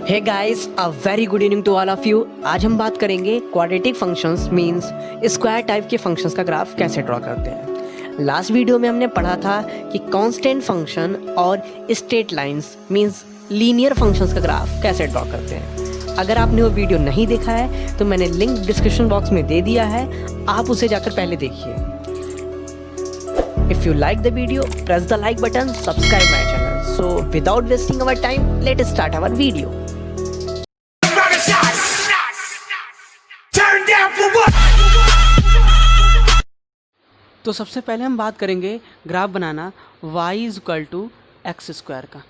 Hey guys, a very good evening to all of you. आज हम बात करेंगे quadratic functions means square type के फंक्शंस का ग्राफ कैसे ड्रॉ करते हैं। लास्ट वीडियो में हमने पढ़ा था कि कांस्टेंट फंक्शन और straight lines means linear functions का ग्राफ कैसे ड्रॉ करते हैं। अगर आपने वो वीडियो नहीं देखा है तो मैंने लिंक डिस्क्रिप्शन बॉक्स में दे दिया है, आप उसे जाकर पहले देखिए। If you like the video, press the like button, subscribe my channel. So without wasting our time, let us start our video. तो सबसे पहले हम बात करेंगे ग्राफ बनाना y is equal to x square का।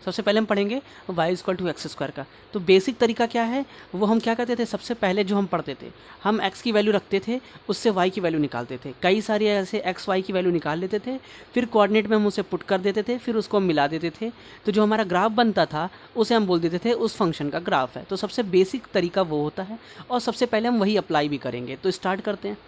सबसे पहले हम पढ़ेंगे y is equal to x square का। तो बेसिक तरीका क्या है, वो हम क्या करते थे, सबसे पहले जो हम पढ़ते थे, हम x की वैल्यू रखते थे, उससे y की वैल्यू निकालते थे। कई सारे ऐसे x y की वैल्यू निकाल लेते थे, फिर कोऑर्डिनेट में हम उसे पुट कर देते थे, फिर उसको हम मिला देते थे। तो जो हमारा ग्राफ बनता था उसे हम बोल देते थे उस फंक्शन का ग्राफ है। तो सबसे बेसिक तरीका वो होता है और सबसे पहले हम वही अप्लाई भी करेंगे। तो स्टार्ट करते हैं।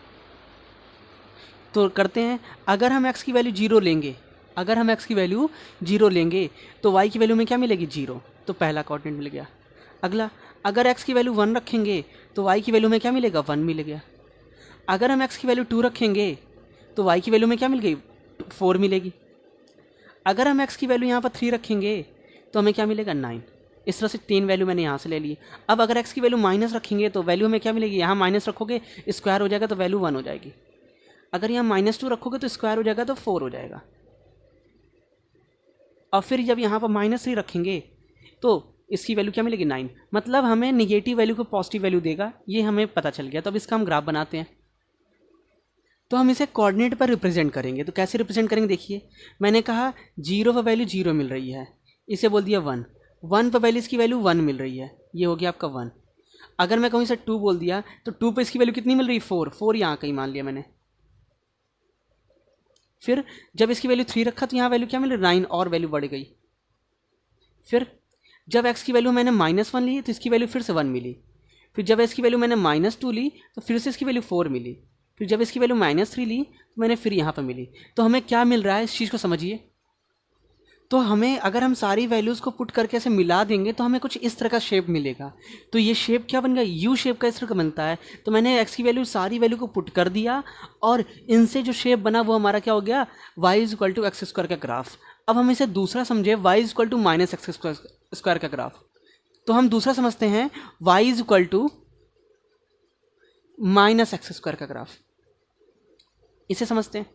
तो करते हैं, अगर हम x की वैल्यू जीरो लेंगे, अगर हम x की वैल्यू जीरो लेंगे तो y की वैल्यू में क्या मिलेगी, जीरो। तो पहला कोऑर्डिनेट मिल गया। अगला, अगर x की वैल्यू वन रखेंगे तो y की वैल्यू में क्या मिलेगा, वन मिल गया। अगर हम x की वैल्यू टू रखेंगे तो y की वैल्यू में क्या मिल गई, फोर मिलेगी। अगर हम x की वैल्यू यहाँ पर थ्री रखेंगे तो हमें क्या मिलेगा, नाइन। इस तरह से तीन वैल्यू मैंने यहाँ से ले ली। अब अगर x की वैल्यू माइनस रखेंगे तो वैल्यू में क्या मिलेगी, यहाँ माइनस रखोगे स्क्वायर हो जाएगा तो वैल्यू वन हो जाएगी। अगर यहाँ माइनस टू रखोगे तो स्क्वायर हो जाएगा तो फोर हो जाएगा। और फिर जब यहाँ पर माइनस थ्री रखेंगे तो इसकी वैल्यू क्या मिलेगी, नाइन। मतलब हमें निगेटिव वैल्यू को पॉजिटिव वैल्यू देगा, ये हमें पता चल गया। तो अब इसका हम ग्राफ बनाते हैं। तो हम इसे कोऑर्डिनेट पर रिप्रेजेंट करेंगे। तो कैसे रिप्रेजेंट करेंगे, देखिए मैंने कहा जीरो पर वैल्यू जीरो मिल रही है, इसे बोल दिया वन। वन पर वैल्यू इसकी वैल्यू वन मिल रही है, ये हो गया आपका वन। अगर मैं कहूँ इसे टू बोल दिया तो टू पर इसकी वैल्यू कितनी मिल रही है, फोर। फोर यहाँ कहीं मान लिया मैंने। फिर जब इसकी वैल्यू थ्री रखा तो यहाँ वैल्यू क्या मिल रही, नाइन, और वैल्यू बढ़ गई। फिर जब x की वैल्यू मैंने माइनस वन ली तो इसकी वैल्यू फिर से वन मिली। फिर जब इसकी वैल्यू मैंने माइनस टू ली तो फिर से इसकी वैल्यू फोर मिली। फिर जब इसकी वैल्यू माइनस थ्री ली तो मैंने फिर यहाँ पर मिली। तो हमें क्या मिल रहा है, इस चीज़ को समझिए। तो हमें अगर हम सारी वैल्यूज़ को पुट करके ऐसे मिला देंगे तो हमें कुछ इस तरह का शेप मिलेगा। तो ये शेप क्या बन गया, यू शेप का इस तरह का बनता है। तो मैंने एक्स की वैल्यू सारी वैल्यू को पुट कर दिया और इनसे जो शेप बना वो हमारा क्या हो गया, y is equal to x square का ग्राफ। अब हम इसे दूसरा समझे, y is equal to minus x square का ग्राफ। तो हम दूसरा समझते हैं y is equal to minus x square का ग्राफ, इसे समझते हैं।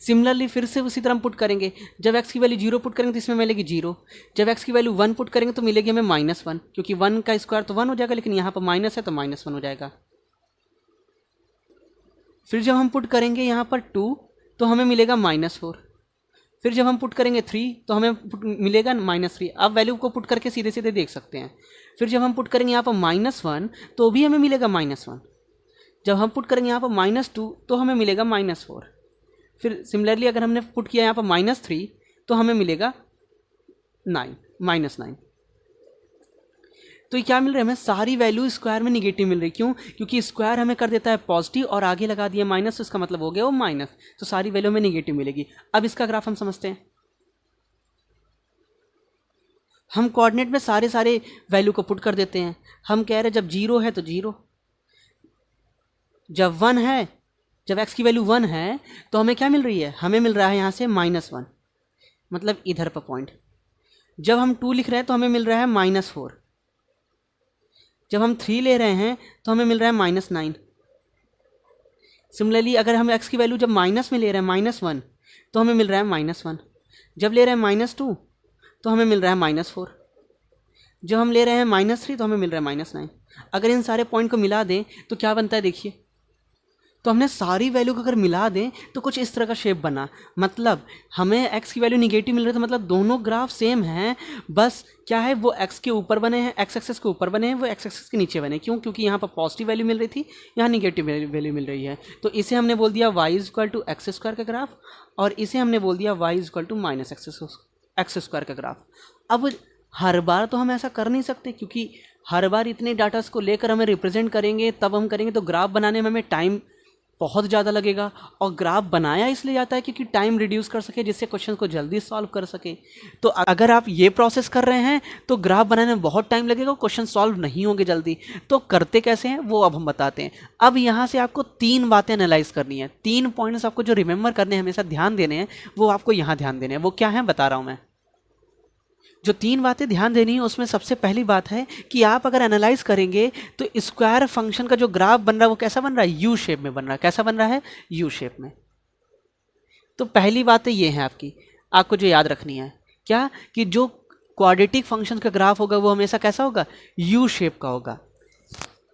सिमिलरली फिर से उसी तरह हम पुट करेंगे। जब x की वैल्यू जीरो पुट करेंगे तो इसमें मिलेगी जीरो। जब x की वैल्यू वन पुट करेंगे तो मिलेगी हमें माइनस वन, क्योंकि वन का स्क्वायर तो वन हो जाएगा, लेकिन यहाँ पर माइनस है तो माइनस वन हो जाएगा। फिर जब हम पुट करेंगे यहाँ पर टू तो हमें मिलेगा माइनस फोर। फिर जब हम पुट करेंगे थ्री तो हमें मिलेगा माइनस थ्री। अब वैल्यू को पुट करके सीधे सीधे देख सकते हैं। फिर जब हम पुट करेंगे यहाँ पर माइनस वन तो भी हमें मिलेगा माइनस वन। जब हम पुट करेंगे यहाँ पर माइनस टू तो हमें मिलेगा माइनस फोर। फिर सिमिलरली अगर हमने पुट किया यहाँ पर माइनस थ्री तो हमें मिलेगा नाइन, माइनस नाइन। तो ये क्या मिल रहा है, हमें सारी वैल्यू स्क्वायर में निगेटिव मिल रही। क्यों, क्योंकि स्क्वायर हमें कर देता है पॉजिटिव और आगे लगा दिया माइनस, तो इसका मतलब हो गया वो माइनस। तो सारी वैल्यू में निगेटिव मिलेगी। अब इसका ग्राफ हम समझते हैं। हम कोऑर्डिनेट में सारे वैल्यू को पुट कर देते हैं। हम कह रहे हैं जब जीरो है तो जीरो, जब वन है, जब x की वैल्यू वन है तो हमें क्या मिल रही है, हमें मिल रहा है यहाँ से माइनस वन, मतलब इधर पर पॉइंट। जब हम टू लिख रहे हैं तो हमें मिल रहा है माइनस फोर। जब हम थ्री ले रहे हैं तो हमें मिल रहा है माइनस नाइन। सिमिलरली अगर हम x की वैल्यू जब माइनस में ले रहे हैं माइनस वन तो हमें मिल रहा है माइनस वन। जब ले रहे हैं माइनस टू तो हमें मिल रहा है माइनस फोर। जब हम ले रहे हैं माइनस थ्री तो हमें मिल रहा है माइनस नाइन। अगर इन सारे पॉइंट को मिला दें तो क्या बनता है, देखिए। तो हमने सारी वैल्यू को अगर मिला दें तो कुछ इस तरह का शेप बना। मतलब हमें x की वैल्यू निगेटिव मिल रही है, तो मतलब दोनों ग्राफ सेम हैं, बस क्या है, वो x के ऊपर बने हैं, x एक्सेस के ऊपर बने हैं, वो x एक्सेस के नीचे बने। क्यों, क्योंकि यहाँ पर पॉजिटिव वैल्यू मिल रही थी, यहाँ निगेटिव वैल्यू मिल रही है। तो इसे हमने बोल दिया y is equal to x square का ग्राफ, और इसे हमने बोल दिया y is equal to minus x square का ग्राफ। अब हर बार तो हम ऐसा कर नहीं सकते, क्योंकि हर बार इतने डाटास को लेकर हमें रिप्रेजेंट करेंगे तब हम करेंगे, तो ग्राफ बनाने में हमें टाइम बहुत ज़्यादा लगेगा, और ग्राफ बनाया इसलिए जाता है क्योंकि टाइम रिड्यूस कर सके, जिससे क्वेश्चन को जल्दी सॉल्व कर सके। तो अगर आप ये प्रोसेस कर रहे हैं तो ग्राफ बनाने में बहुत टाइम लगेगा, क्वेश्चन सॉल्व नहीं होंगे जल्दी। तो करते कैसे हैं वो अब हम बताते हैं। अब यहाँ से आपको 3 बातें एनालाइज करनी है, 3 पॉइंट्स आपको जो रिमेंबर करने हैं, हमेशा ध्यान देने हैं, वो आपको यहाँ ध्यान देने हैं। वो क्या है बता रहा हूँ मैं। जो 3 बातें ध्यान देनी है उसमें सबसे पहली बात है कि आप अगर एनालाइज करेंगे तो स्क्वायर फंक्शन का जो ग्राफ बन रहा है वो कैसा बन रहा है, यू शेप में बन रहा है। कैसा बन रहा है, यू शेप में। तो पहली बातें ये हैं आपकी, आपको जो याद रखनी है क्या, कि जो क्वाड्रेटिक फंक्शन का ग्राफ होगा वो हमेशा कैसा होगा, यू शेप का होगा।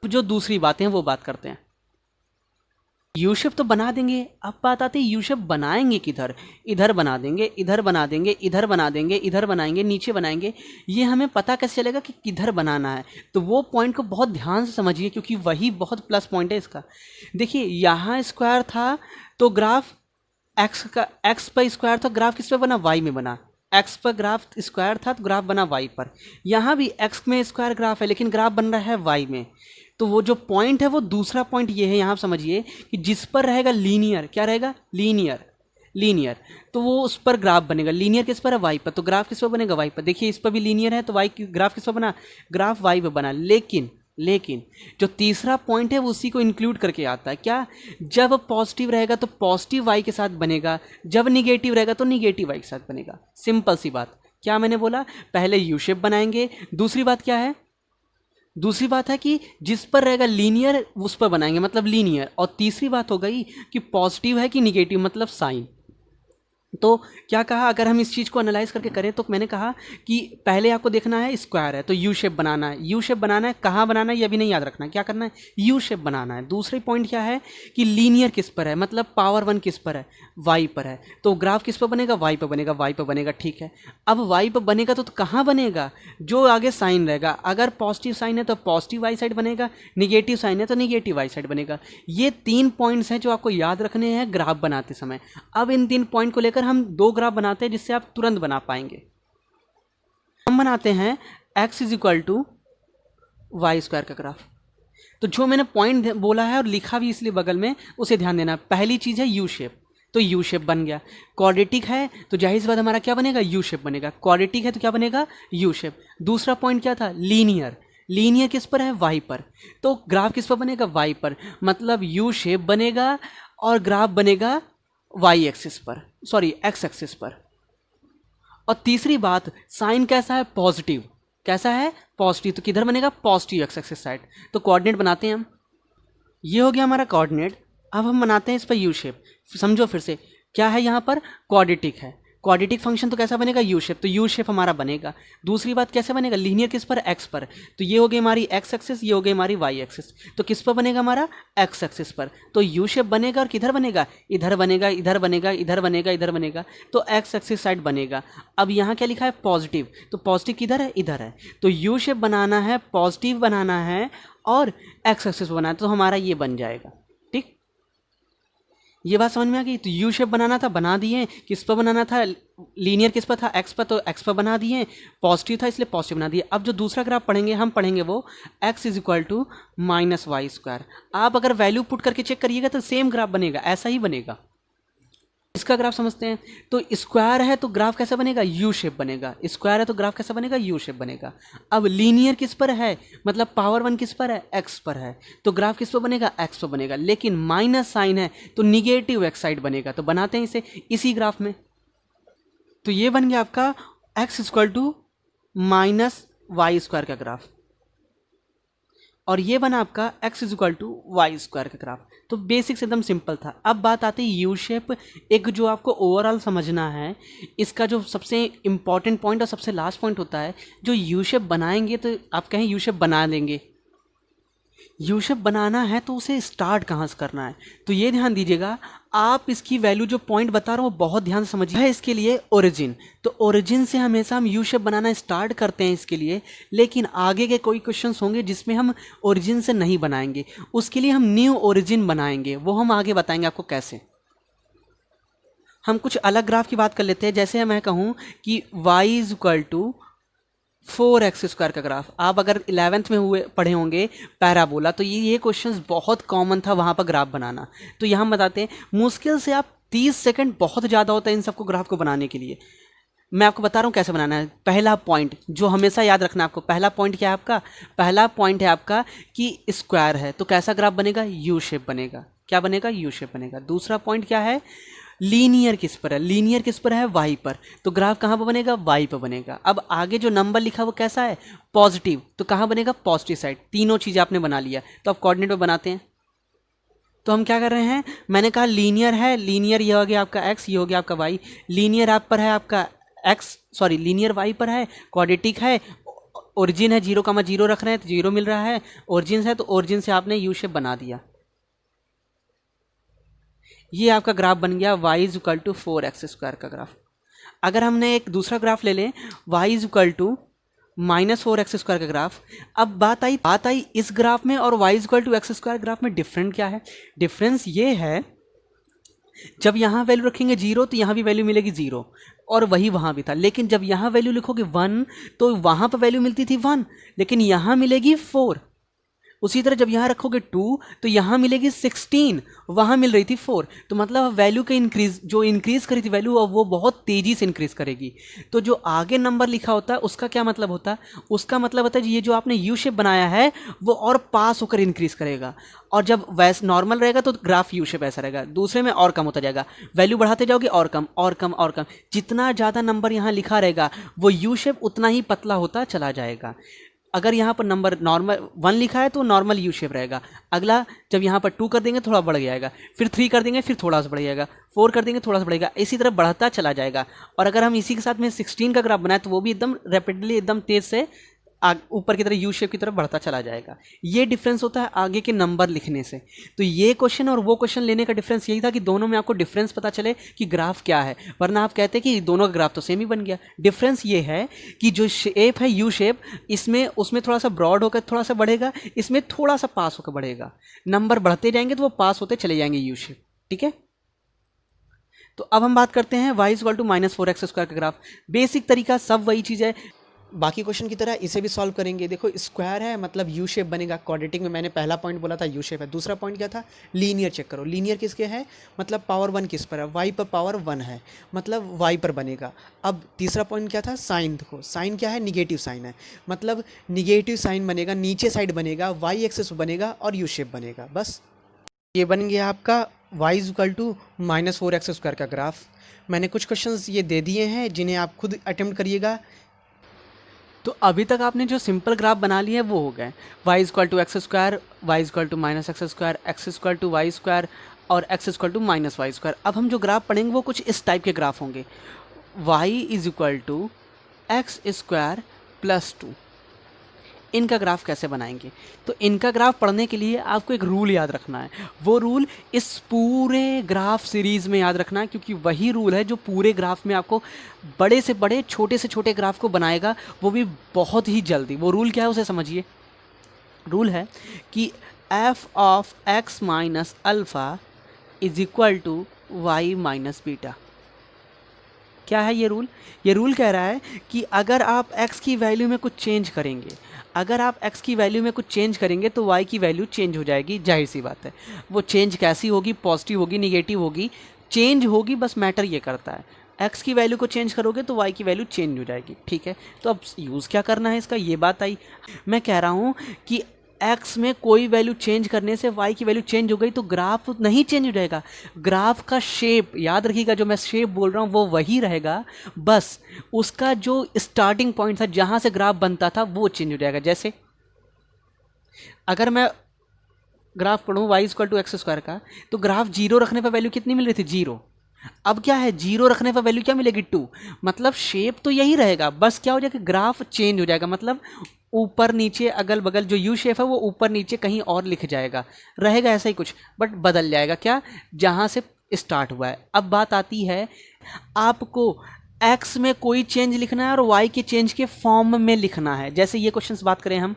जो दूसरी बातें हैं वो बात करते हैं। यू शेप तो बना देंगे, अब बात आती है यू शेप बनाएंगे किधर। इधर बना देंगे, इधर बना देंगे, इधर बना देंगे, इधर बनाएंगे, नीचे बनाएंगे। ये हमें पता कैसे चलेगा कि किधर बनाना है, तो वो पॉइंट को बहुत ध्यान से समझिए क्योंकि वही बहुत प्लस पॉइंट है इसका। देखिए यहाँ स्क्वायर था तो ग्राफ एक्स पर स्क्वायर था, ग्राफ किस पे बना, वाई में बना। एक्स पर ग्राफ स्क्वायर था तो ग्राफ बना वाई पर। यहाँ भी एक्स में स्क्वायर ग्राफ है लेकिन ग्राफ बन रहा है वाई में। तो वो जो पॉइंट है वो दूसरा पॉइंट ये है, यहाँ समझिए कि जिस पर रहेगा लीनियर, क्या रहेगा, लीनियर, तो वो उस पर ग्राफ बनेगा। लीनियर किस पर है, वाई पर, तो ग्राफ किस पर बनेगा, वाई पर। देखिए इस पर भी लीनियर है तो वाई की ग्राफ किस पर बना, ग्राफ वाई पर बना। लेकिन जो तीसरा पॉइंट है वो उसी को इंक्लूड करके आता है, क्या, जब पॉजिटिव रहेगा तो पॉजिटिव वाई के साथ बनेगा, जब निगेटिव रहेगा तो निगेटिव वाई के साथ बनेगा। सिंपल सी बात। क्या मैंने बोला, पहले यू शेप बनाएंगे। दूसरी बात क्या है, दूसरी बात है कि जिस पर रहेगा लीनियर उस पर बनाएंगे, मतलब लीनियर। और तीसरी बात हो गई कि पॉजिटिव है कि निगेटिव, मतलब साइन। तो क्या कहा, अगर हम इस चीज़ को एनालाइज करके करें तो मैंने कहा कि पहले आपको देखना है स्क्वायर है तो यू शेप बनाना है। यू शेप बनाना है, कहाँ बनाना है ये भी नहीं याद रखना है, क्या करना है, यू शेप बनाना है। दूसरी पॉइंट क्या है कि लीनियर किस पर है, मतलब पावर 1 किस पर है, वाई पर है। तो ग्राफ किस पर बनेगा, वाई पर बनेगा, वाई पर बनेगा, ठीक है। अब वाई पर बनेगा तो कहाँ बनेगा, जो आगे साइन रहेगा। अगर पॉजिटिव साइन है तो पॉजिटिव वाई साइड बनेगा, निगेटिव साइन है तो निगेटिव वाई साइड बनेगा। ये 3 पॉइंट्स हैं जो आपको याद रखने हैं ग्राफ बनाते समय। अब इन 3 पॉइंट को लेकर हम 2 ग्राफ बनाते हैं जिससे आप तुरंत बना पाएंगे। हम बनाते हैं x is equal to y square का ग्राफ। तो जो मैंने पॉइंट बोला है और लिखा भी इसलिए बगल में, उसे ध्यान देना। पहली चीज़ है यू शेप, तो यू शेप बन गया। क्वाड्रेटिक है तो जाहिर सी बात हमारा क्या बनेगा, यू शेप बनेगा। क्वाड्रेटिक है तो क्या बनेगा, यू शेप। दूसरा पॉइंट क्या था, लीनियर किस पर है, वाई पर। तो ग्राफ किस पर बनेगा, वाई पर, मतलब यू शेप बनेगा और ग्राफ बनेगा वाई एक्सिस पर, सॉरी एक्स एक्सिस पर। और तीसरी बात, साइन कैसा है, पॉजिटिव। कैसा है, पॉजिटिव, तो किधर बनेगा, पॉजिटिव एक्स एक्सिस साइड। तो कोऑर्डिनेट बनाते हैं हम, ये हो गया हमारा कोऑर्डिनेट। अब हम बनाते हैं इस पर यू शेप। समझो फिर से, क्या है यहाँ पर, क्वाड्रेटिक है। क्वाड्रेटिक फंक्शन तो कैसा बनेगा, यू शेप, तो यू शेप हमारा बनेगा। दूसरी बात कैसे बनेगा, लीनियर किस पर, एक्स पर। तो ये हो गई हमारी एक्स एक्सिस, ये हो गई हमारी वाई एक्सिस। तो किस पर बनेगा, हमारा एक्स एक्सिस पर। तो यू शेप बनेगा और किधर बनेगा, इधर बनेगा, इधर बनेगा, इधर बनेगा, इधर बनेगा, तो एक्स एक्सिस साइड बनेगा। अब यहाँ क्या लिखा है, पॉजिटिव, तो पॉजिटिव किधर है, इधर है। तो यू शेप बनाना है, पॉजिटिव बनाना है और एक्स एक्सिस बनाना है, तो हमारा ये बन जाएगा। ठीक, ये बात समझ में आ गई। तो यू शेप बनाना था, बना दिए। किस पर बनाना था, लीनियर किस पर था, एक्स पर, तो एक्स पर बना दिए। पॉजिटिव था इसलिए पॉजिटिव बना दिए। अब जो दूसरा ग्राफ पढ़ेंगे हम पढ़ेंगे वो x is equal to minus y square. आप अगर वैल्यू पुट करके चेक करिएगा तो सेम ग्राफ बनेगा, ऐसा ही बनेगा। इसका ग्राफ समझते हैं। तो स्क्वायर है तो ग्राफ कैसा बनेगा, यू शेप बनेगा। स्क्वायर है तो ग्राफ कैसा बनेगा, यू शेप बनेगा। अब लीनियर किस पर है, मतलब पावर 1 किस पर है, एक्स पर है, तो ग्राफ किस पर बनेगा, एक्स पर बनेगा। लेकिन माइनस साइन है तो निगेटिव एक्स साइड बनेगा। तो बनाते हैं इसे इसी ग्राफ में। तो ये बन गया आपका x equal to minus y square का ग्राफ, और ये बना आपका x is equal to y square का ग्राफ। तो बेसिक्स एकदम सिंपल था। अब बात आती है यू शेप। एक जो आपको ओवरऑल समझना है, इसका जो सबसे इंपॉर्टेंट पॉइंट और सबसे लास्ट पॉइंट होता है, जो यू शेप बनाएंगे तो आप कहें यू शेप बना लेंगे, यू शेप बनाना है तो उसे स्टार्ट कहाँ से करना है। तो ये ध्यान दीजिएगा, आप इसकी वैल्यू जो पॉइंट बता रहा हूँ वो बहुत ध्यान से समझिए। है इसके लिए ओरिजिन, तो ओरिजिन से हमेशा हम यू शेप बनाना स्टार्ट करते हैं इसके लिए। लेकिन आगे के कोई क्वेश्चंस होंगे जिसमें हम ओरिजिन से नहीं बनाएंगे, उसके लिए हम न्यू ओरिजिन बनाएंगे। वो हम आगे बताएंगे आपको कैसे। हम कुछ अलग ग्राफ की बात कर लेते हैं। जैसे मैं कहूँ कि y is equal to 4x² का ग्राफ। आप अगर 11th में हुए पढ़े होंगे पैराबोला, तो ये क्वेश्चंस बहुत कॉमन था वहाँ पर ग्राफ बनाना। तो यहाँ बताते हैं, मुश्किल से आप 30 सेकंड बहुत ज़्यादा होता है इन सबको ग्राफ को बनाने के लिए। मैं आपको बता रहा हूँ कैसे बनाना है। पहला पॉइंट जो हमेशा याद रखना है आपको, पहला पॉइंट क्या है आपका, पहला पॉइंट है आपका कि स्क्वायर है, तो कैसा ग्राफ बनेगा, यू शेप बनेगा। क्या बनेगा, यू शेप बनेगा। दूसरा पॉइंट क्या है, लीनियर किस पर है, लीनियर किस पर है, वाई पर, तो ग्राफ कहाँ पर बनेगा, वाई पर बनेगा। अब आगे जो नंबर लिखा वो कैसा है, पॉजिटिव, तो कहाँ बनेगा, पॉजिटिव साइड। तीनों चीज़ें आपने बना लिया, तो अब कोऑर्डिनेट में बनाते हैं। तो हम क्या कर रहे हैं, मैंने कहा लीनियर है, लीनियर ये हो गया आपका एक्स, ये हो गया आपका वाई। लीनियर आप पर है आपका एक्स, सॉरी लीनियर वाई पर है, क्वाड्रेटिक है, ओरिजिन है 0,0 रख रहे हैं तो 0 मिल रहा है, ओरिजिन है तो ओरिजिन से आपने यू शेप बना दिया। ये आपका ग्राफ बन गया y is equal to 4x² का ग्राफ। अगर हमने एक दूसरा ग्राफ ले लें y is equal to -4x² का ग्राफ। अब बात आई इस ग्राफ में और y is equal to x² graph में डिफरेंट क्या है, डिफरेंस ये है जब यहाँ वैल्यू रखेंगे 0 तो यहाँ भी वैल्यू मिलेगी 0, और वही वहाँ भी था। लेकिन जब यहाँ वैल्यू लिखोगे 1 तो वहाँ पर वैल्यू मिलती थी 1, लेकिन यहाँ मिलेगी 4। उसी तरह जब यहाँ रखोगे 2 तो यहाँ मिलेगी 16, वहाँ मिल रही थी 4। तो मतलब वैल्यू का इंक्रीज, जो इंक्रीज करी थी वैल्यू, अब वो बहुत तेज़ी से इंक्रीज करेगी। तो जो आगे नंबर लिखा होता है उसका क्या मतलब होता है, उसका मतलब होता है ये जो आपने यू शेप बनाया है वो और पास होकर इंक्रीज करेगा, और जब वैसे नॉर्मल रहेगा तो ग्राफ यू शेप ऐसा रहेगा, दूसरे में और कम होता जाएगा। वैल्यू बढ़ाते जाओगे और कम और कम और कम, जितना ज़्यादा नंबर यहाँ लिखा रहेगा वो यू शेप उतना ही पतला होता चला जाएगा। अगर यहाँ पर नंबर नॉर्मल 1 लिखा है तो नॉर्मल यू शेप रहेगा। अगला जब यहाँ पर 2 कर देंगे थोड़ा बढ़ जाएगा, फिर 3 कर देंगे फिर थोड़ा सा बढ़ जाएगा, 4 कर देंगे थोड़ा सा बढ़ेगा, इसी तरह बढ़ता चला जाएगा। और अगर हम इसी के साथ में 16 का ग्राफ बनाए तो वो भी एकदम रैपिडली, एकदम तेज़ से ऊपर की तरह यू शेप की तरफ बढ़ता चला जाएगा। ये डिफरेंस होता है आगे के नंबर लिखने से। तो ये क्वेश्चन और वो क्वेश्चन लेने का डिफरेंस यही था कि दोनों में आपको डिफरेंस पता चले कि ग्राफ क्या है, वरना आप कहते कि दोनों का ग्राफ तो सेम ही बन गया। डिफरेंस ये है कि जो शेप है यू शेप, इसमें उसमें थोड़ा सा ब्रॉड होकर थोड़ा सा बढ़ेगा, इसमें थोड़ा सा पास होकर बढ़ेगा। नंबर बढ़ते जाएंगे तो वो पास होते चले जाएंगे यू शेप। ठीक है, तो अब हम बात करते हैं y इक्वल टू -4x² का ग्राफ। बेसिक तरीका सब वही चीज़ है, बाकी क्वेश्चन की तरह इसे भी सॉल्व करेंगे। देखो स्क्वायर है मतलब यू शेप बनेगा, क्वाड्रेटिक में मैंने पहला पॉइंट बोला था यू शेप है। दूसरा पॉइंट क्या था, लीनियर चेक करो, लीनियर किसके है, मतलब पावर 1 किस पर है, y पर पावर 1 है, मतलब y पर बनेगा। अब तीसरा पॉइंट क्या था, साइन। देखो साइन क्या है, निगेटिव साइन है, मतलब निगेटिव साइन बनेगा, नीचे साइड बनेगा, y एक्सिस बनेगा और यू शेप बनेगा। बस ये बन गया आपका y is equal to -4x² का ग्राफ। मैंने कुछ क्वेश्चंस ये दे दिए हैं जिन्हें आप खुद अटेम्प्ट करिएगा। तो अभी तक आपने जो सिंपल ग्राफ बना लिए वो हो गए, y equal to x², y equal to -x², x equal to y² और x इक्वल टू -y²। अब हम जो ग्राफ पढ़ेंगे वो कुछ इस टाइप के ग्राफ होंगे, y is equal to x² + 2। इनका ग्राफ कैसे बनाएंगे, तो इनका ग्राफ पढ़ने के लिए आपको एक रूल याद रखना है। वो रूल इस पूरे ग्राफ सीरीज़ में याद रखना है, क्योंकि वही रूल है जो पूरे ग्राफ में आपको बड़े से बड़े छोटे से छोटे ग्राफ को बनाएगा, वो भी बहुत ही जल्दी। वो रूल क्या है उसे समझिए। रूल है कि f of x minus alpha is equal to y minus beta. क्या है ये रूल, ये रूल कह रहा है कि अगर आप x की वैल्यू में कुछ चेंज करेंगे, अगर आप x की वैल्यू में कुछ चेंज करेंगे तो y की वैल्यू चेंज हो जाएगी। जाहिर सी बात है, वो चेंज कैसी होगी, पॉजिटिव होगी, निगेटिव होगी, चेंज होगी। बस मैटर ये करता है, x की वैल्यू को चेंज करोगे तो y की वैल्यू चेंज हो जाएगी। ठीक है, तो अब यूज़ क्या करना है इसका, ये बात आई। मैं कह रहा हूँ कि x में कोई वैल्यू चेंज करने से y की वैल्यू चेंज हो गई तो ग्राफ नहीं चेंज हो जाएगा। ग्राफ का शेप याद रखिएगा, जो मैं शेप बोल रहा हूँ वो वही रहेगा, बस उसका जो स्टार्टिंग पॉइंट था जहाँ से ग्राफ बनता था वो चेंज हो जाएगा। जैसे अगर मैं ग्राफ पढ़ूँ y इक्वल टू x² का, तो ग्राफ 0 रखने पर वैल्यू कितनी मिल रही थी, 0। अब क्या है, 0 रखने पर वैल्यू क्या मिलेगी, 2। मतलब शेप तो यही रहेगा, बस क्या हो जाएगा, ग्राफ चेंज हो जाएगा। मतलब ऊपर नीचे अगल बगल जो यू शेप है वो ऊपर नीचे कहीं और लिख जाएगा, रहेगा ऐसा ही कुछ, बट बदल जाएगा क्या, जहाँ से स्टार्ट हुआ है। अब बात आती है, आपको x में कोई चेंज लिखना है और y के चेंज के फॉर्म में लिखना है। जैसे ये क्वेश्चन बात करें हम,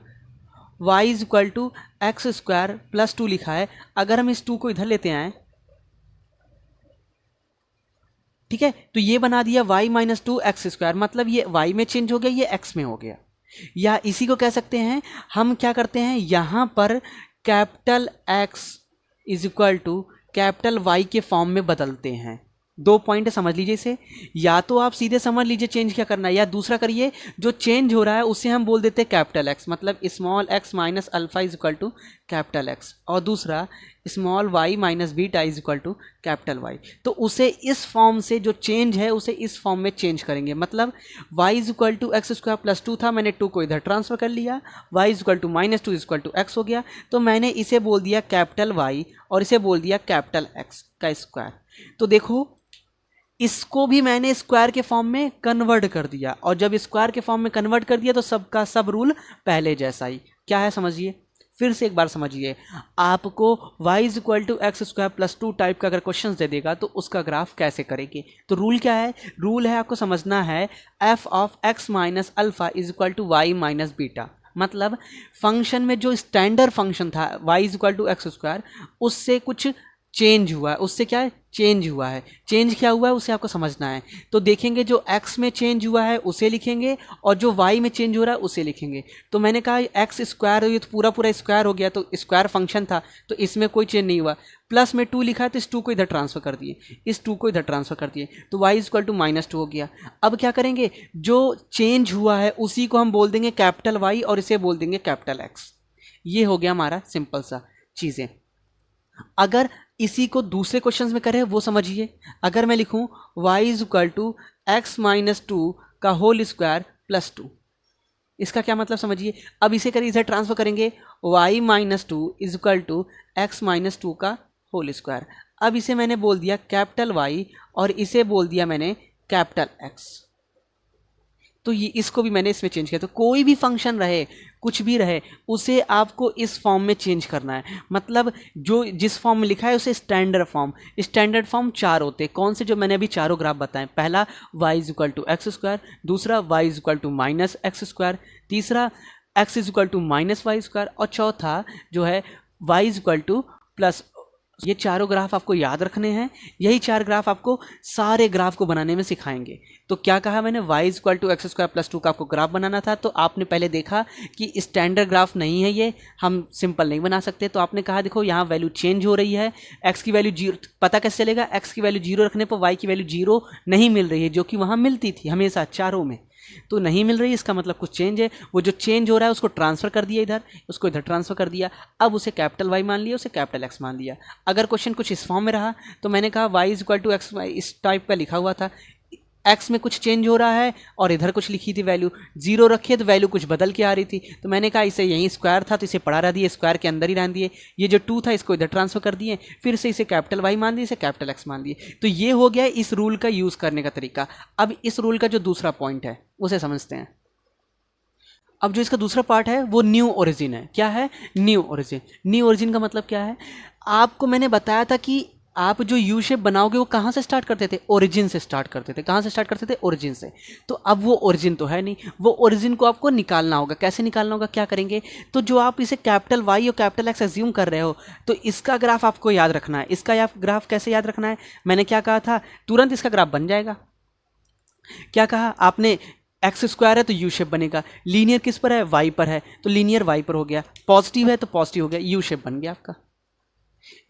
y is equal to x² + 2 लिखा है, अगर हम इस 2 को इधर लेते आए, ठीक है, तो ये बना दिया y - 2 x², मतलब ये y में चेंज हो गया, ये x में हो गया। या इसी को कह सकते हैं, हम क्या करते हैं यहाँ पर capital X is equal to capital Y के फॉर्म में बदलते हैं। 2 पॉइंट समझ लीजिए इसे, या तो आप सीधे समझ लीजिए चेंज क्या करना है, या दूसरा करिए जो चेंज हो रहा है उसे हम बोल देते हैं कैपिटल X, मतलब small x minus alpha is equal to capital X, और दूसरा small y minus beta is equal to capital Y। तो उसे इस फॉर्म से जो चेंज है उसे इस फॉर्म में चेंज करेंगे, मतलब y is equal to x square plus 2 था, मैंने 2 को इधर ट्रांसफर कर लिया, y is equal to minus 2 is equal to x हो गया, तो मैंने इसे बोल दिया कैपिटल Y और इसे बोल दिया कैपिटल X का स्क्वायर। तो देखो इसको भी मैंने स्क्वायर के फॉर्म में कन्वर्ट कर दिया, और जब स्क्वायर के फॉर्म में कन्वर्ट कर दिया तो सबका सब रूल पहले जैसा ही क्या है समझिए, फिर से एक बार समझिए। आपको y is equal to x square plus 2 type का अगर क्वेश्चन दे देगा तो उसका ग्राफ कैसे करेंगे, तो रूल क्या है, रूल है आपको समझना है f of x minus alpha is equal to y minus beta, मतलब फंक्शन में जो स्टैंडर्ड फंक्शन था y is equal to x square उससे कुछ चेंज हुआ है, उससे क्या है चेंज हुआ है, चेंज क्या हुआ है उसे आपको समझना है। तो देखेंगे जो x में चेंज हुआ है उसे लिखेंगे और जो y में चेंज हो रहा है उसे लिखेंगे। तो मैंने कहा x स्क्वायर हो, ये तो पूरा पूरा स्क्वायर हो गया, तो स्क्वायर फंक्शन था तो इसमें कोई चेंज नहीं हुआ, प्लस में 2 लिखा है तो इस 2 को इधर ट्रांसफर कर दिए, इस 2 को इधर ट्रांसफर कर दिए, तो y इक्वल टू माइनस 2 हो गया। अब क्या करेंगे, जो चेंज हुआ है उसी को हम बोल देंगे कैपिटल Y और इसे बोल देंगे कैपिटल X। ये हो गया हमारा सिंपल सा चीज़ें। अगर इसी को दूसरे क्वेश्चंस में करें वो समझिए, अगर मैं लिखूं y is equal to x minus 2 का होल स्क्वायर प्लस 2, इसका क्या मतलब समझिए। अब इसे करें इसे ट्रांसफर करेंगे y minus 2 is equal to x minus 2 का होल स्क्वायर। अब इसे मैंने बोल दिया कैपिटल Y और इसे बोल दिया मैंने कैपिटल X, तो ये इसको भी मैंने इसमें चेंज किया। तो कोई भी फंक्शन रहे कुछ भी रहे उसे आपको इस फॉर्म में चेंज करना है, मतलब जो जिस फॉर्म में लिखा है उसे स्टैंडर्ड फॉर्म। स्टैंडर्ड फॉर्म 4 होते हैं, कौन से, जो मैंने अभी चारों ग्राफ बताएं। पहला y is equal to x square, दूसरा y is equal to minus x square, तीसरा x is equal to minus y square, और चौथा जो है y is equal to plus. ये चारों ग्राफ आपको याद रखने हैं, यही 4 ग्राफ आपको सारे ग्राफ को बनाने में सिखाएंगे। तो क्या कहा मैंने, y is equal to x square plus 2 का आपको ग्राफ बनाना था, तो आपने पहले देखा कि स्टैंडर्ड ग्राफ नहीं है, ये हम सिंपल नहीं बना सकते, तो आपने कहा देखो यहाँ वैल्यू चेंज हो रही है, x की वैल्यू 0, पता कैसे चलेगा, x की वैल्यू 0 रखने पर y की वैल्यू 0 नहीं मिल रही है, जो कि वहाँ मिलती थी हमेशा चारों में, तो नहीं मिल रही, इसका मतलब कुछ चेंज है। वो जो चेंज हो रहा है उसको ट्रांसफर कर दिया इधर, उसको इधर ट्रांसफर कर दिया, अब उसे कैपिटल Y मान लिया, उसे कैपिटल X मान लिया। अगर क्वेश्चन कुछ इस फॉर्म में रहा तो मैंने कहा y is equal to x, इस टाइप का लिखा हुआ था, x में कुछ चेंज हो रहा है और इधर कुछ लिखी थी वैल्यू, 0 रखी है तो वैल्यू कुछ बदल के आ रही थी, तो मैंने कहा इसे यहीं स्क्वायर था तो इसे पढ़ा रह दिए, स्क्वायर के अंदर ही रहने दिए, ये जो 2 था इसको इधर ट्रांसफर कर दिए, फिर से इसे कैपिटल Y मान दिए, इसे कैपिटल X मान दिए। तो ये हो गया इस रूल का यूज़ करने का तरीका। अब इस रूल का जो दूसरा पॉइंट है उसे समझते हैं। अब जो इसका दूसरा पार्ट है वो न्यू ओरिजिन है। क्या है, न्यू ओरिजिन। न्यू ओरिजिन का मतलब क्या है, आपको मैंने बताया था कि आप जो यू शेप बनाओगे वो कहाँ से स्टार्ट करते थे, ओरिजिन से स्टार्ट करते थे। कहाँ से स्टार्ट करते थे, ओरिजिन से। तो अब वो ओरिजिन तो है नहीं, वो ओरिजिन को आपको निकालना होगा। कैसे निकालना होगा, क्या करेंगे, तो जो आप इसे कैपिटल Y और कैपिटल X एज्यूम कर रहे हो तो इसका ग्राफ आपको याद रखना है। इसका ग्राफ कैसे याद रखना है, मैंने क्या कहा था, तुरंत इसका ग्राफ बन जाएगा। क्या कहा आपने, एक्स स्क्वायर है तो यू शेप बनेगा, लीनियर किस पर है, वाई पर है, तो लीनियर वाई पर हो गया, पॉजिटिव है तो पॉजिटिव हो गया, यू शेप बन गया आपका।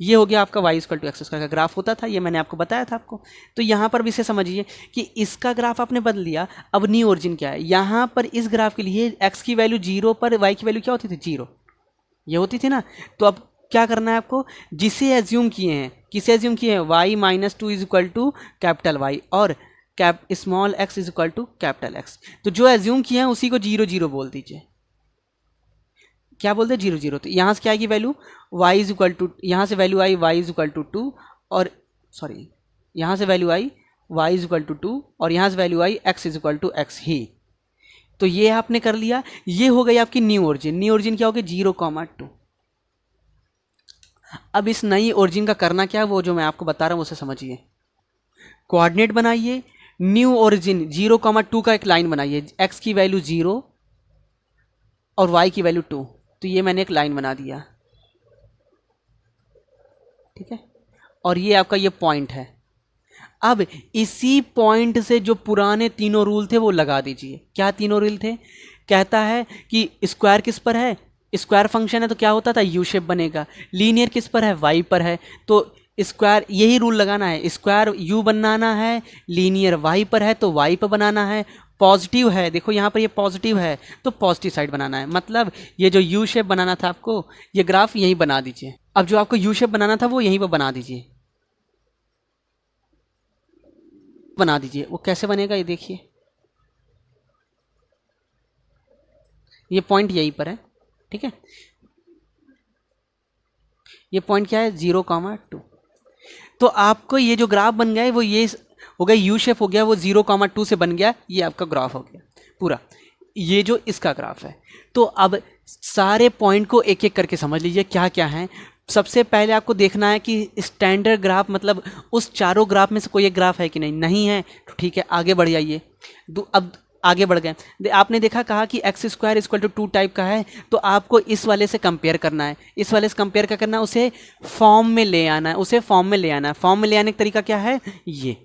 ये हो गया आपका y equal to x square का ग्राफ होता था, ये मैंने आपको बताया था आपको। तो यहाँ पर भी इसे समझिए कि इसका ग्राफ आपने बदल लिया। अब न्यू ओरिजिन क्या है, यहाँ पर इस ग्राफ के लिए x की वैल्यू 0 पर y की वैल्यू क्या होती थी, 0 ये होती थी ना। तो अब क्या करना है आपको, जिसे एज्यूम किए हैं, किसे एज्यूम किए हैं, y minus 2 is equal to capital Y और small x is equal to capital X। तो जो एज्यूम किए हैं उसी को 0 0 बोल दीजिए। क्या बोलते हैं, 0 0। तो यहाँ से क्या आएगी value, y is equal to, यहाँ से वैल्यू आई y इज इक्वल टू 2, और सॉरी यहाँ से वैल्यू आई y इज इक्वल टू 2 और यहाँ से वैल्यू आई x is equal to x ही। तो ये आपने कर लिया, ये हो गई आपकी न्यू ओरिजिन। न्यू ओरिजिन क्या होगी, 0,2। अब इस नई ओरिजिन का करना क्या है, वो जो मैं आपको बता रहा हूँ उसे समझिए। कोऑर्डिनेट बनाइए, न्यू ओरिजिन 0,2 का एक लाइन बनाइए, x की वैल्यू 0 और y की वैल्यू 2। तो ये मैंने एक लाइन बना दिया, ठीक है, और ये आपका ये पॉइंट है। अब इसी पॉइंट से जो पुराने तीनों रूल थे वो लगा दीजिए। क्या तीनों रूल थे, कहता है कि स्क्वायर किस पर है, स्क्वायर फंक्शन है तो क्या होता था, यू शेप बनेगा। लीनियर किस पर है, वाई पर है, तो स्क्वायर, यही रूल लगाना है, स्क्वायर यू बनाना है, लीनियर वाई पर है तो वाई पर बनाना है, पॉजिटिव है, देखो यहाँ पर ये पॉजिटिव है तो पॉजिटिव साइड बनाना है। मतलब ये जो यू शेप बनाना था आपको, ये ग्राफ यहीं बना दीजिए। अब जो आपको यू शेप बनाना था वो यहीं पर बना दीजिए, बना दीजिए। वो कैसे बनेगा ये देखिए, ये पॉइंट यहीं पर है, ठीक है। ये पॉइंट क्या है, 0,2। तो आपको ये जो ग्राफ बन गया है वो ये हो गया, यू शेप हो गया, वो 0,2 से बन गया, ये आपका ग्राफ हो गया पूरा। ये जो इसका ग्राफ है, तो अब सारे पॉइंट को एक एक करके समझ लीजिए क्या क्या है। सबसे पहले आपको देखना है कि स्टैंडर्ड ग्राफ, मतलब उस चारों ग्राफ में से कोई एक ग्राफ है कि नहीं, नहीं है तो ठीक है आगे बढ़ जाइए। अब आगे बढ़ गए, आपने देखा कहा कि x square equal to 2 type का है, तो आपको इस वाले से कंपेयर करना है। इस वाले से कंपेयर क्या करना है, उसे फॉर्म में ले आना है, उसे फॉर्म में ले आना है। फॉर्म में ले आने का तरीका क्या है, ये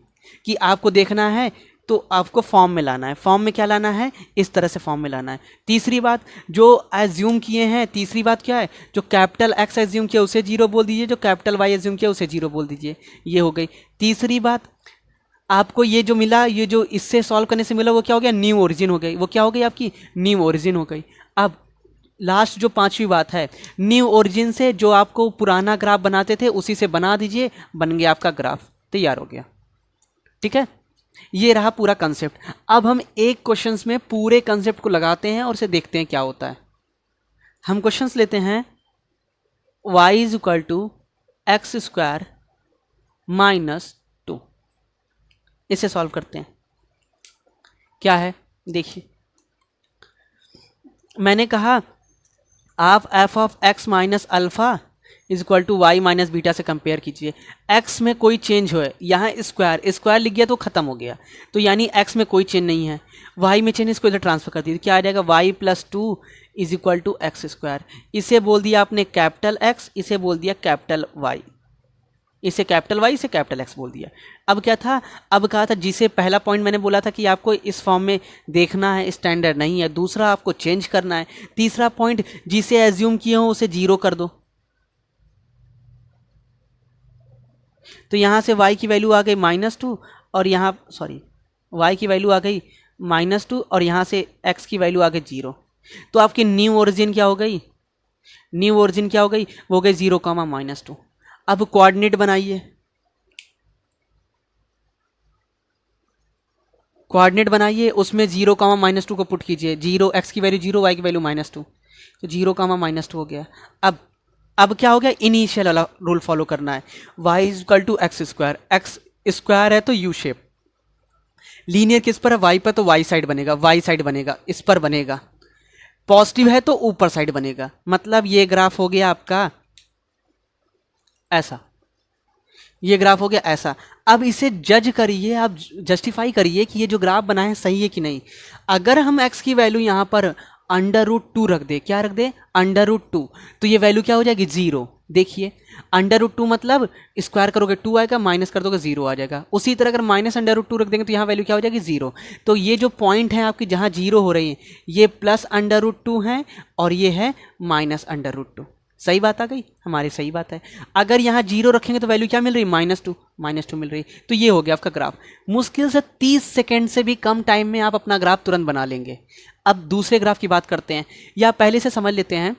कि आपको देखना है तो आपको फॉर्म में लाना है। फॉर्म में क्या लाना है, इस तरह से फॉर्म में लाना है। तीसरी बात जो एज्यूम किए हैं, तीसरी बात क्या है, जो कैपिटल एक्स एज्यूम किया उसे 0 बोल दीजिए, जो कैपिटल वाई एज्यूम किया उसे 0 बोल दीजिए। ये हो गई तीसरी बात। आपको ये जो मिला, ये जो इससे सॉल्व करने से मिला वो क्या हो गया, न्यू ओरिजिन हो गई। वो क्या हो गई, आपकी न्यू ओरिजिन हो गई। अब लास्ट जो पांचवी बात है, न्यू ओरिजिन से जो आपको पुराना ग्राफ बनाते थे उसी से बना दीजिए, बन गया आपका ग्राफ, तैयार हो गया। ठीक है, ये रहा पूरा कंसेप्ट। अब हम एक क्वेश्चंस में पूरे कंसेप्ट को लगाते हैं और उसे देखते हैं क्या होता है। हम क्वेश्चंस लेते हैं, y is equal to x square minus 2, इसे सॉल्व करते हैं। क्या है देखिए, मैंने कहा आप f of x minus alpha is equal to y minus beta से कंपेयर कीजिए। x में कोई चेंज हो, यहाँ स्क्वायर स्क्वायर लिख गया तो खत्म हो गया, तो यानी x में कोई चेंज नहीं है। y में चेंज, इसको इधर ट्रांसफर कर दीजिए, क्या आ जाएगा, y plus 2 is equal to x square. इसे बोल दिया आपने कैपिटल x, इसे बोल दिया कैपिटल y, इसे कैपिटल Y, इसे कैपिटल X बोल दिया। अब क्या था, अब कहा था जिसे पहला पॉइंट मैंने बोला था कि आपको इस फॉर्म में देखना है, स्टैंडर्ड नहीं है। दूसरा आपको चेंज करना है। तीसरा पॉइंट जिसे एज्यूम किए हो उसे 0 कर दो, तो यहाँ से y की वैल्यू आ गई -2 और यहाँ सॉरी y की वैल्यू आ गई -2 और यहाँ से x की वैल्यू आ गई 0। तो आपकी न्यू ओरिजिन क्या हो गई, न्यू ओरिजिन क्या हो गई, वो हो गई 0,-2। अब कोऑर्डिनेट बनाइए, कोऑर्डिनेट बनाइए, उसमें 0,-2 को पुट कीजिए। 0 x की वैल्यू 0, y की वैल्यू -2, तो 0,-2 हो गया। अब क्या हो गया, इनिशियल वाला रूल फॉलो करना है। y is equal to x square, x square है तो यू शेप, लीनियर किस पर है, y पर, तो y साइड बनेगा, y साइड बनेगा, इस पर बनेगा। पॉजिटिव है तो ऊपर साइड बनेगा। मतलब ये ग्राफ हो गया आपका ऐसा, ये ग्राफ हो गया ऐसा। अब इसे जज करिए, आप जस्टिफाई करिए कि ये जो ग्राफ बना है सही है कि नहीं। अगर हम x की वैल्यू यहाँ पर √2 रख दे, क्या रख दे, √2, तो ये वैल्यू क्या हो जाएगी, 0। देखिए √2 मतलब स्क्वायर करोगे 2 आएगा, माइनस कर दोगे 0 आ जाएगा। उसी तरह अगर -√2 रख देंगे तो यहाँ वैल्यू क्या हो जाएगी, 0। तो ये जो पॉइंट है आपकी जहाँ 0 हो रही है, ये +√2 है और ये है -√2। सही बात आ गई हमारी, सही बात है। अगर यहाँ 0 रखेंगे तो वैल्यू क्या मिल रही, -2 मिल रही। तो ये हो गया आपका ग्राफ। मुश्किल से 30 सेकेंड से भी कम टाइम में आप अपना ग्राफ तुरंत बना लेंगे। अब दूसरे ग्राफ की बात करते हैं, या पहले से समझ लेते हैं।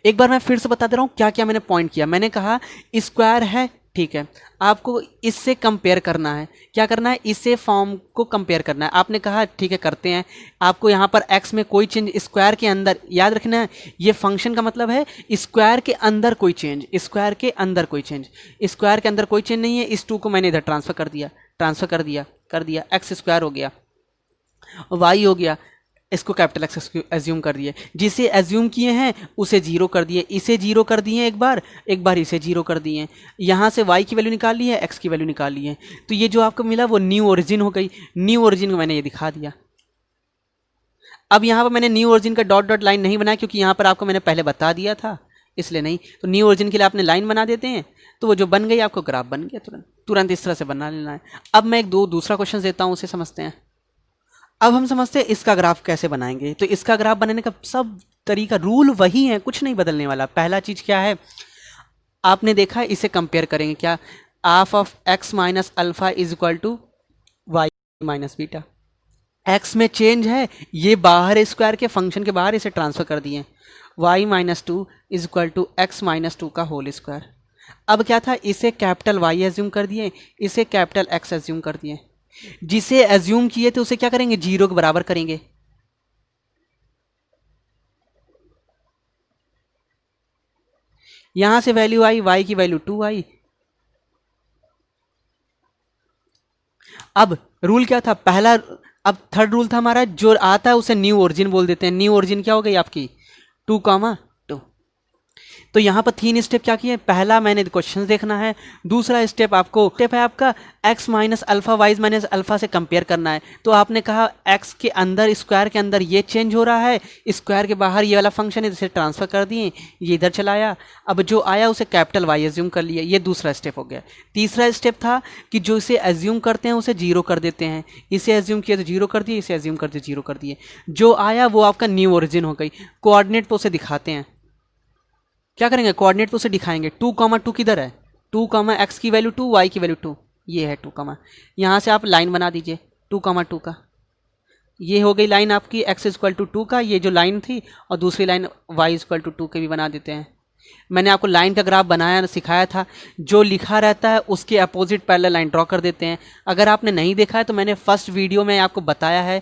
एक बार मैं फिर से बता दे रहा हूँ क्या क्या मैंने पॉइंट किया। मैंने कहा स्क्वायर है, ठीक है, आपको इससे कंपेयर करना है। क्या करना है, इससे फॉर्म को कंपेयर करना है। आपने कहा ठीक है करते हैं। आपको यहाँ पर x में कोई चेंज, स्क्वायर के अंदर, याद रखना है ये फंक्शन का मतलब है स्क्वायर के अंदर कोई चेंज, स्क्वायर के अंदर कोई चेंज, स्क्वायर के अंदर कोई चेंज नहीं है। इस 2 को मैंने इधर ट्रांसफर कर दिया, एक्स स्क्वायर हो गया, y हो गया, इसको कैपिटल एक्स एज्यूम कर दिए। जिसे एज्यूम किए हैं उसे 0 कर दिए, इसे 0 कर दिए एक बार इसे 0 कर दिए। यहाँ से y की वैल्यू निकाल ली है, x की वैल्यू निकाल ली है। तो ये जो आपको मिला वो न्यू ओरिजिन हो गई। न्यू ओरिजिन को मैंने ये दिखा दिया। अब यहाँ पर मैंने न्यू ओरिजिन का डॉट डॉट लाइन नहीं बनाया क्योंकि यहाँ पर आपको मैंने पहले बता दिया था, इसलिए नहीं। तो न्यू ओरिजिन के लिए आपने लाइन बना देते हैं, तो वो जो बन गई आपको ग्राफ बन गया। तुरंत इस तरह से बना लेना है। अब मैं दूसरा क्वेश्चन देता हूँ, उसे समझते हैं। अब हम समझते हैं इसका ग्राफ कैसे बनाएंगे। तो इसका ग्राफ बनाने का सब तरीका, रूल वही है, कुछ नहीं बदलने वाला। पहला चीज क्या है, आपने देखा इसे कंपेयर करेंगे, क्या half of x minus alpha is equal to y minus beta. X में चेंज है, ये बाहर स्क्वायर के फंक्शन के बाहर इसे ट्रांसफर कर दिए। Y minus two is equal to x minus two का होल स्क्वायर। अब क्या था, इसे कैपिटल वाई एज्यूम कर दिए, इसे कैपिटल एक्स एज्यूम कर दिए। जिसे एज्यूम किए थे उसे क्या करेंगे, जीरो के बराबर करेंगे। यहां से वैल्यू आई, वाई की वैल्यू 2 आई। अब रूल क्या था पहला, अब थर्ड रूल था हमारा, जो आता है उसे न्यू ओरिजिन बोल देते हैं। न्यू ओरिजिन क्या हो गई आपकी, 2, 2। तो यहाँ पर 3 स्टेप क्या किए, पहला मैंने क्वेश्चन देखना है, दूसरा स्टेप है आपका x minus alpha y minus alpha से कंपेयर करना है। तो आपने कहा x के अंदर, स्क्वायर के अंदर ये चेंज हो रहा है, स्क्वायर के बाहर ये वाला फंक्शन है, इसे ट्रांसफर कर दिए, ये इधर चला आया। अब जो आया उसे कैपिटल वाई एज्यूम कर लिया, ये दूसरा स्टेप हो गया। तीसरा स्टेप था कि जो इसे एज्यूम करते हैं उसे जीरो कर देते हैं। इसे एज्यूम किया तो जीरो कर दिए, इसे एज्यूम कर दिए जीरो कर दिए। जो आया वो आपका न्यू ओरिजिन हो गई। कोऑर्डिनेट पे उसे दिखाते हैं, क्या करेंगे, कोऑर्डिनेट पे उसे दिखाएंगे। 2, 2 किधर है, 2, एक्स की वैल्यू 2, वाई की वैल्यू 2, ये है 2, यहाँ से आप लाइन बना दीजिए 2, 2 का। ये हो गई लाइन आपकी x इक्वल टू 2 का, ये जो लाइन थी, और दूसरी लाइन y इक्वल टू 2 के भी बना देते हैं। मैंने आपको लाइन का ग्राफ बनाया सिखाया था, जो लिखा रहता है उसके अपोजिट पैरेलल लाइन ड्रॉ कर देते हैं। अगर आपने नहीं देखा है तो मैंने फर्स्ट वीडियो में आपको बताया है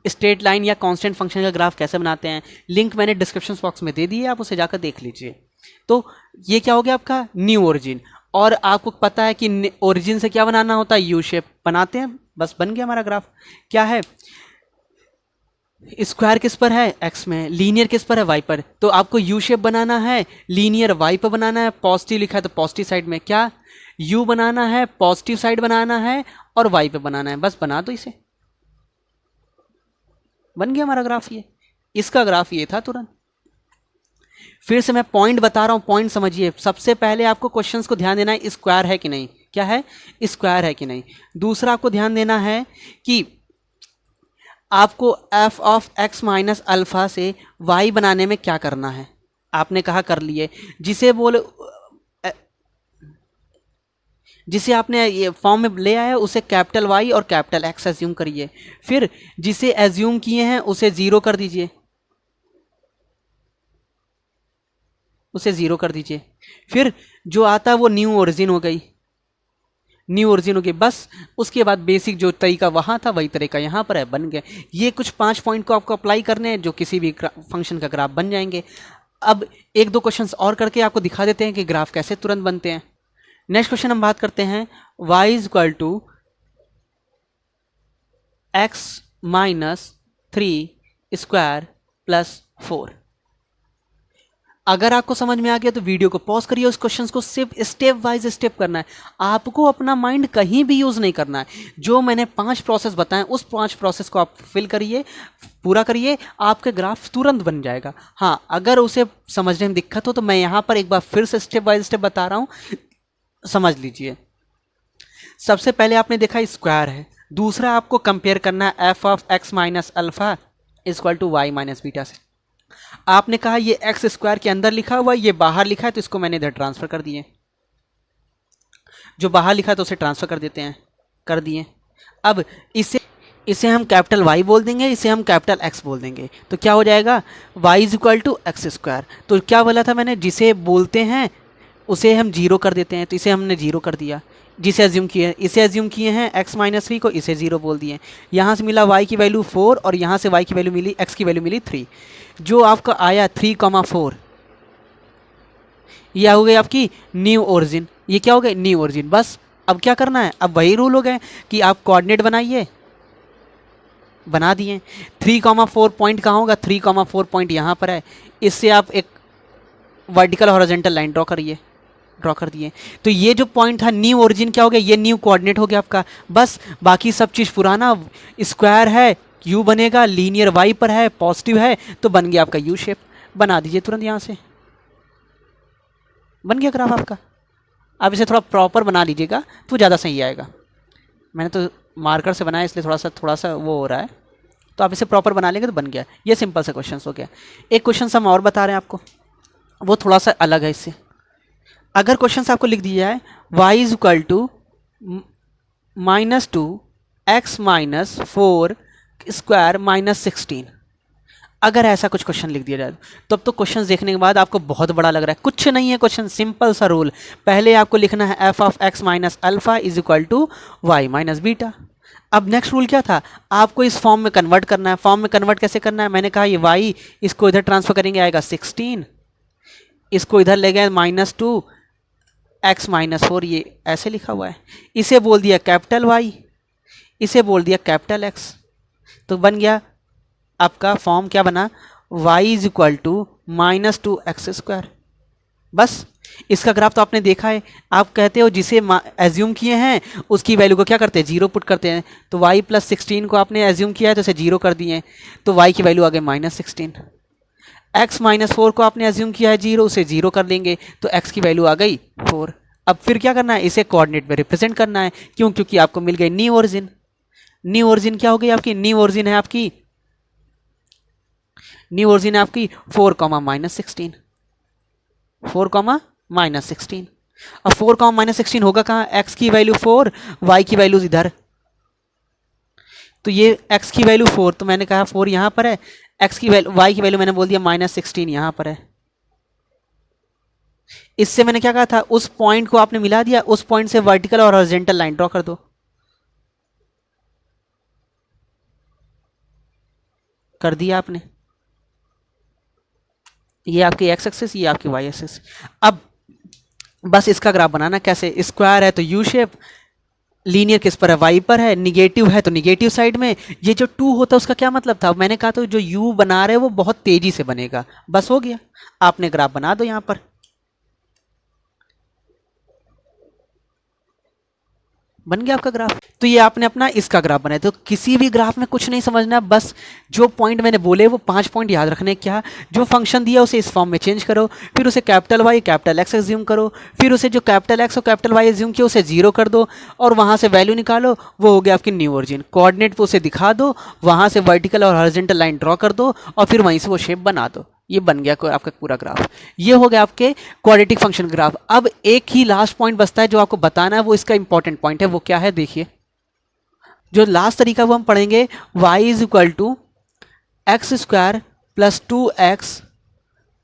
स्ट्रेट लाइन या कांस्टेंट फंक्शन का ग्राफ कैसे बनाते हैं, लिंक मैंने डिस्क्रिप्शन बॉक्स में दे दी है, आप उसे जाकर देख लीजिए। तो ये क्या हो गया आपका न्यू ओरिजिन। और आपको पता है कि ओरिजिन से क्या बनाना होता है, यू शेप बनाते हैं, बस बन गया हमारा ग्राफ। क्या है, स्क्वायर किस पर है, एक्स में, लीनियर किस पर है, वाई पर। तो आपको यू शेप बनाना है, लीनियर वाई पर बनाना है, पॉजिटिव लिखा है तो पॉजिटिव साइड में, क्या यू बनाना है, पॉजिटिव साइड बनाना है, और वाई पे बनाना है, बस बना दो इसे, बन गया हमारा ग्राफ। ये इसका ग्राफ ये था तुरंत। फिर से मैं पॉइंट बता रहा हूं, पॉइंट समझिए। सबसे पहले आपको क्वेश्चंस को ध्यान देना है, स्क्वायर है कि नहीं, क्या है, स्क्वायर है कि नहीं। दूसरा आपको ध्यान देना है कि आपको F of x minus alpha से वाई बनाने में क्या करना है। आपने कहा कर लिए, जिसे आपने ये फॉर्म में ले आया उसे कैपिटल वाई और कैपिटल एक्स एज्यूम करिए। फिर जिसे एज्यूम किए हैं उसे जीरो कर दीजिए, उसे जीरो कर दीजिए। फिर जो आता है वो न्यू ओरिजिन हो गई, न्यू ओरिजिन हो गई, बस। उसके बाद बेसिक जो तरीका वहां था वही तरीका यहाँ पर है, बन गए। ये कुछ 5 पॉइंट को आपको अप्लाई करने हैं जो किसी भी फंक्शन का ग्राफ बन जाएंगे। अब 1-2 क्वेश्चंस और करके आपको दिखा देते हैं कि ग्राफ कैसे तुरंत बनते हैं। नेक्स्ट क्वेश्चन हम बात करते हैं, y is equal to x minus 3 square plus 4। अगर आपको समझ में आ गया तो वीडियो को पॉज करिए, उस क्वेश्चन को सिर्फ स्टेप वाइज स्टेप करना है। आपको अपना माइंड कहीं भी यूज नहीं करना है। जो मैंने 5 प्रोसेस बताए उस 5 प्रोसेस को आप फिल करिए, पूरा करिए, आपका ग्राफ तुरंत बन जाएगा। हाँ, अगर उसे समझने में दिक्कत हो तो मैं यहाँ पर एक बार फिर से स्टेप बाय स्टेप बता रहा हूँ, समझ लीजिए। सबसे पहले आपने देखा स्क्वायर है, दूसरा आपको कंपेयर करना है f of x minus alpha equal to y minus beta से। आपने कहा ये एक्स स्क्वायर के अंदर लिखा हुआ, ये बाहर लिखा है, तो इसको मैंने इधर ट्रांसफर कर दिए। जो बाहर लिखा है तो उसे ट्रांसफर कर देते हैं, कर दिए। अब इसे हम कैपिटल वाई बोल देंगे, इसे हम कैपिटल एक्स बोल देंगे। तो क्या हो जाएगा, y is equal to x square. तो क्या बोला था मैंने, जिसे बोलते हैं उसे हम जीरो कर देते हैं, तो इसे हमने जीरो कर दिया। जिसे एज्यूम किए, इसे एज्यूम किए हैं एक्स माइनस 3 को, इसे जीरो बोल दिए। यहाँ से मिला y की वैल्यू 4 और यहाँ से y की वैल्यू मिली, x की वैल्यू मिली 3। जो आपका आया 3,4, यह हो गई आपकी न्यू ओरिजिन। ये क्या हो गया, न्यू ओरिजिन। बस अब क्या करना है, अब वही रूल हो गए कि आप कोऑर्डिनेट बनाइए, बना दिए। 3,4 पॉइंट कहाँ होगा, 3,4 पॉइंट यहाँ पर है। इससे आप एक वर्टिकल हॉरिजॉन्टल लाइन ड्रॉ करिए, ड्रॉ कर दिए। तो ये जो पॉइंट था न्यू ओरिजिन क्या हो गया, ये न्यू कोऑर्डिनेट हो गया आपका। बस बाकी सब चीज़ पुराना, स्क्वायर है, यू बनेगा, लीनियर वाई पर है, पॉजिटिव है, तो बन गया आपका यू शेप। बना दीजिए तुरंत, यहाँ से बन गया ग्राफ आपका। अब इसे थोड़ा प्रॉपर बना लीजिएगा तो ज़्यादा सही आएगा। मैंने तो मार्कर से बनाया इसलिए थोड़ा सा वो हो रहा है। तो आप इसे प्रॉपर बना लेंगे तो बन गया। ये सिंपल सा क्वेश्चन हो गया। एक क्वेश्चन हम और बता रहे हैं आपको, वो थोड़ा सा अलग है इससे। अगर क्वेश्चन आपको लिख दिया है y is equal to -2x-4 square -16, अगर ऐसा कुछ क्वेश्चन लिख दिया जाए तब तो क्वेश्चन देखने के बाद आपको बहुत बड़ा लग रहा है। कुछ नहीं है क्वेश्चन, सिंपल सा रूल। पहले आपको लिखना है f of x minus alpha is equal to y minus beta. अब नेक्स्ट रूल क्या था, आपको इस फॉर्म में कन्वर्ट करना है। फॉर्म में कन्वर्ट कैसे करना है, मैंने कहा ये y, इसको इधर ट्रांसफर करेंगे आएगा 16, इसको इधर ले गए -2 x -4, ये ऐसे लिखा हुआ है। इसे बोल दिया कैपिटल Y, इसे बोल दिया कैपिटल X, तो बन गया आपका फॉर्म क्या बना, y is equal to -2x²। बस इसका ग्राफ तो आपने देखा है। आप कहते हो जिसे एज्यूम किए हैं उसकी वैल्यू को क्या करते हैं, 0 पुट करते हैं। तो y + 16 को आपने एज्यूम किया है तो इसे 0 कर दिए, तो y की वैल्यू आ गई -16। x -4 को आपने एज्यूम किया है 0, उसे 0 कर लेंगे तो x की वैल्यू आ गई 4। अब फिर क्या करना है, इसे कोऑर्डिनेट में रिप्रेजेंट करना है। क्यों, क्योंकि आपको मिल गई न्यू ओरिजिन। न्यू ओरिजिन क्या हो गई आपकी, न्यू ओरिजिन है आपकी 4, -16, 4, -16। अब 4, -16 होगा कहाँ, x की वैल्यू 4, y की वैल्यू इधर, तो ये x की वैल्यू 4, तो मैंने कहा 4 यहाँ पर है, x की वैल्यू, y की वैल्यू मैंने बोल दिया -16 यहाँ पर है। इससे मैंने क्या कहा था, उस पॉइंट को आपने मिला दिया, उस पॉइंट से वर्टिकल और हॉरिजॉन्टल लाइन ड्रॉ कर दो। कर दिया आपने, ये आपकी x एक्सिस, ये आपकी y एक्सिस। अब बस इसका ग्राफ बनाना कैसे, स्क्वायर है तो यू शेप, लीनियर किस पर है, y पर है, निगेटिव है तो निगेटिव साइड में। ये जो 2 होता है उसका क्या मतलब था, मैंने कहा तो जो u बना रहे हैं वो बहुत तेजी से बनेगा। बस हो गया, आपने ग्राफ बना दो यहां पर। बन गया आपका ग्राफ। तो ये आपने अपना इसका ग्राफ बनाया। तो किसी भी ग्राफ में कुछ नहीं समझना, बस जो पॉइंट मैंने बोले वो 5 पॉइंट याद रखने। क्या, जो फंक्शन दिया उसे इस फॉर्म में चेंज करो, फिर उसे capital y capital x assume करो, फिर उसे जो कैपिटल एक्स और कैपिटल वाई एज्यूम किया उसे 0 कर दो और वहाँ से वैल्यू निकालो, वो हो गया आपकी न्यू ओरिजिन। कोऑर्डिनेट पे उसे दिखा दो, वहाँ से वर्टिकल और हॉरिजॉन्टल लाइन ड्रॉ कर दो और फिर वहीं से वो शेप बना दो। ये बन गया आपका पूरा ग्राफ। ये हो गया आपके क्वाड्रेटिक फंक्शन ग्राफ। अब एक ही लास्ट पॉइंट बचता है जो आपको बताना है, वो इसका इंपॉर्टेंट पॉइंट है। वो क्या है, देखिए जो लास्ट तरीका वो हम पढ़ेंगे, y is equal to x² + 2x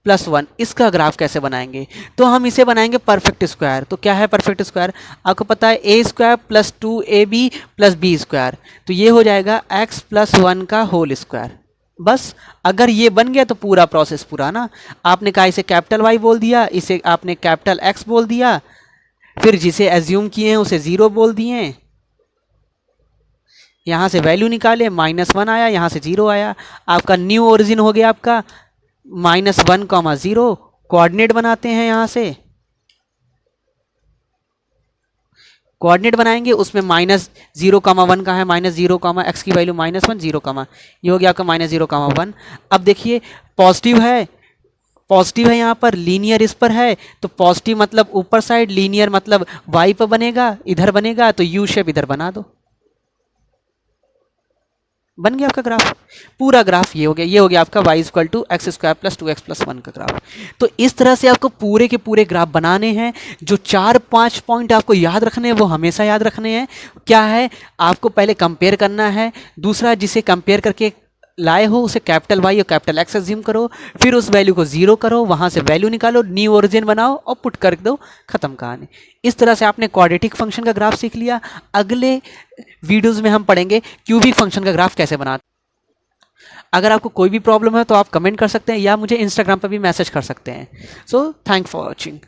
+ 1, इसका ग्राफ कैसे बनाएंगे। तो हम इसे बनाएंगे परफेक्ट स्क्वायर। तो क्या है परफेक्ट स्क्वायर, आपको पता है a² + 2ab + b², तो ये हो जाएगा x + 1 का होल स्क्वायर। बस अगर ये बन गया तो पूरा प्रोसेस पूरा ना। आपने कहा इसे कैपिटल Y बोल दिया, इसे आपने कैपिटल X बोल दिया, फिर जिसे एज्यूम किए हैं उसे 0 बोल दिए, यहाँ से वैल्यू निकाले, -1 आया, यहाँ से 0 आया। आपका न्यू ओरिजिन हो गया आपका -1, 0। कोऑर्डिनेट बनाते हैं, यहाँ से कोऑर्डिनेट बनाएंगे, उसमें -0, 1 का है, -0, x की वैल्यू -1, 0, ये हो गया आपका -0, 1। अब देखिए पॉजिटिव है यहाँ पर, लीनियर इस पर है, तो पॉजिटिव मतलब ऊपर साइड, लीनियर मतलब y पर बनेगा, इधर बनेगा, तो यू शेप इधर बना दो। बन गया आपका ग्राफ। पूरा ग्राफ ये हो गया। ये हो गया आपका y = x² + 2x + 1 का ग्राफ। तो इस तरह से आपको पूरे के पूरे ग्राफ बनाने हैं। जो 4-5 पॉइंट आपको याद रखने हैं वो हमेशा याद रखने हैं। क्या है, आपको पहले कंपेयर करना है, दूसरा जिसे कंपेयर करके लाए हो उसे कैपिटल Y और कैपिटल X एज्यूम करो, फिर उस वैल्यू को 0 करो, वहाँ से वैल्यू निकालो, न्यू ओरिजिन बनाओ और पुट कर दो, खत्म कहानी। इस तरह से आपने क्वाड्रेटिक फंक्शन का ग्राफ सीख लिया। अगले वीडियोस में हम पढ़ेंगे क्यूबिक फंक्शन का ग्राफ कैसे बनाते। अगर आपको कोई भी प्रॉब्लम है तो आप कमेंट कर सकते हैं या मुझे इंस्टाग्राम पर भी मैसेज कर सकते हैं। So thank for watching.